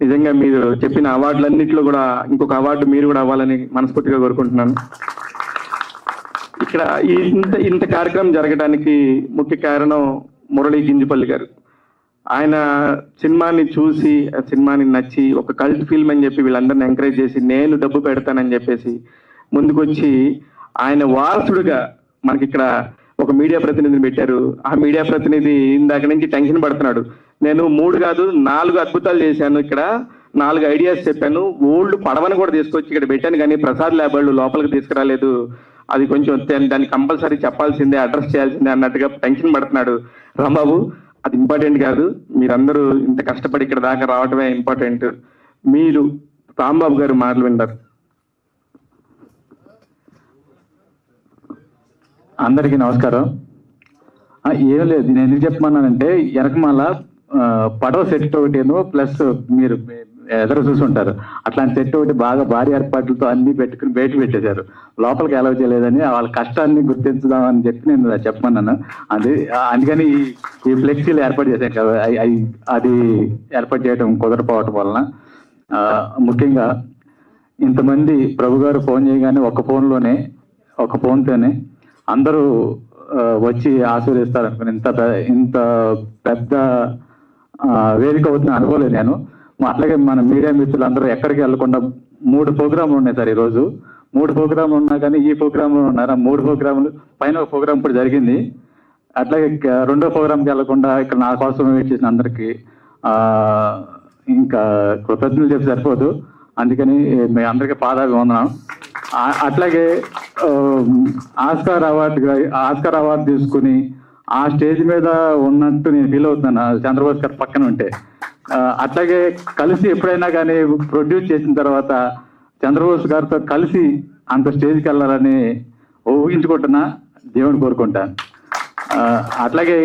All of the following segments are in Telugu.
నిజంగా మీరు చెప్పిన అవార్డులన్నింటిలో కూడా ఇంకొక అవార్డు మీరు కూడా అవ్వాలని మనస్ఫూర్తిగా కోరుకుంటున్నాను. ఇక్కడ ఇంత కార్యక్రమం జరగడానికి ముఖ్య కారణం మురళీ గింజపల్లి గారు. ఆయన సినిమాని చూసి సినిమాని నచ్చి ఒక కల్ట్ ఫిల్మ్ అని చెప్పి వీళ్ళందరిని ఎంకరేజ్ చేసి నేను డబ్బు పెడతానని చెప్పేసి ముందుకొచ్చి ఆయన వారసుడుగా మనకి ఇక్కడ ఒక మీడియా ప్రతినిధిని పెట్టారు. ఆ మీడియా ప్రతినిధి ఇందాక నుంచి టెన్షన్ పడుతున్నాడు. నేను 3 కాదు 4 అద్భుతాలు చేశాను, ఇక్కడ 4 ఐడియాస్ చెప్పాను, ఓల్డ్ పడవని కూడా తీసుకొచ్చి ఇక్కడ పెట్టాను, కానీ ప్రసాద్ ల్యాబ్ వాళ్ళు లోపలికి తీసుకురాలేదు, అది కొంచెం దాన్ని కంపల్సరీ చెప్పాల్సిందే, అడ్రస్ చేయాల్సిందే అన్నట్టుగా టెన్షన్ పడుతున్నాడు. రాంబాబు, అది ఇంపార్టెంట్ కాదు, మీరందరూ ఇంత కష్టపడి ఇక్కడ దాకా రావటమే ఇంపార్టెంట్. మీరు రాంబాబు గారు మాటలు విన్నారు. అందరికీ నమస్కారం. ఏం లేదు, నేను ఎందుకు చెప్పమన్నానంటే వెనకమాల పడవ సెట్ ఒకటేను ప్లస్ మీరు ఎదురు చూసుంటారు, అట్లాంటి సెట్ ఒకటి బాగా భారీ ఏర్పాట్లతో అన్ని పెట్టుకుని బయట పెట్టేశారు. లోపలికి అలౌ చేయలేదని వాళ్ళ కష్టాన్ని గుర్తించుదామని చెప్పి నేను చెప్పమన్నాను. అందుకని ఈ ఫ్లెక్సీలు ఏర్పాటు చేశాను కదా, అది ఏర్పాటు చేయడం కుదరపోవటం వలన ముఖ్యంగా ఇంతమంది ప్రభు గారు ఫోన్ చేయగానే ఒక ఫోన్తోనే అందరూ వచ్చి ఆశీర్వదిస్తారు అనుకుని ఇంత పెద్ద వేదిక అవుతుంది అనుకోలేదు నేను. అట్లాగే మన మీడియా మిత్రులు అందరూ ఎక్కడికి వెళ్లకుండా 3 ప్రోగ్రాములు ఉన్నాయి సార్. ఈరోజు 3 ప్రోగ్రాములు ఉన్నా కానీ ఈ ప్రోగ్రాంలో ఉన్నారు. 3 ప్రోగ్రాములు పైన ఒక ప్రోగ్రాం ఇప్పుడు జరిగింది. అట్లాగే 2వ ప్రోగ్రాంకి వెళ్లకుండా ఇక్కడ నా కోసం వెయిట్ చేసిన అందరికీ ఇంకా కృతజ్ఞతలు చెప్పి సరిపోదు, అందుకని మీ అందరికీ పాదాభివందనం. అట్లాగే ఆస్కార్ అవార్డు తీసుకుని ఆ స్టేజ్ మీద ఉన్నట్టు నేను ఫీల్ అవుతున్నాను చంద్రబాబు గారు పక్కన ఉంటే. అట్లాగే కలిసి ఎప్పుడైనా కానీ ప్రొడ్యూస్ చేసిన తర్వాత చంద్రబాబు గారితో కలిసి అంత స్టేజ్కి వెళ్ళాలని ఊహించుకుంటున్నా, దేవుని కోరుకుంటాను. అట్లాగే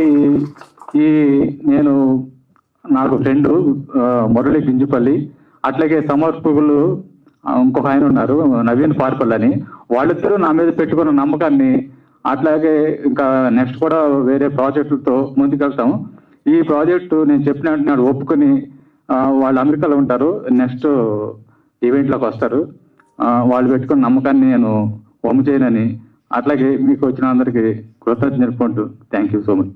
నాకు ఫ్రెండు మురళి గింజపల్లి, అట్లాగే సమర్పకులు ఇంకొక ఆయన ఉన్నారు నవీన్ పార్పల్ అని, వాళ్ళిద్దరూ నా మీద పెట్టుకున్న నమ్మకాన్ని, అట్లాగే ఇంకా నెక్స్ట్ కూడా వేరే ప్రాజెక్టులతో ముందుకెళ్తాము. ఈ ప్రాజెక్టు నేను చెప్పినట్టు ఒప్పుకొని వాళ్ళు అమెరికాలో ఉంటారు, నెక్స్ట్ ఈవెంట్లోకి వస్తారు. వాళ్ళు పెట్టుకున్న నమ్మకాన్ని నేను వమ్ము చేయనని, అట్లాగే మీకు వచ్చిన అందరికీ కృతజ్ఞతలు తెలుపుకుంటూ థ్యాంక్ యూ సో మచ్.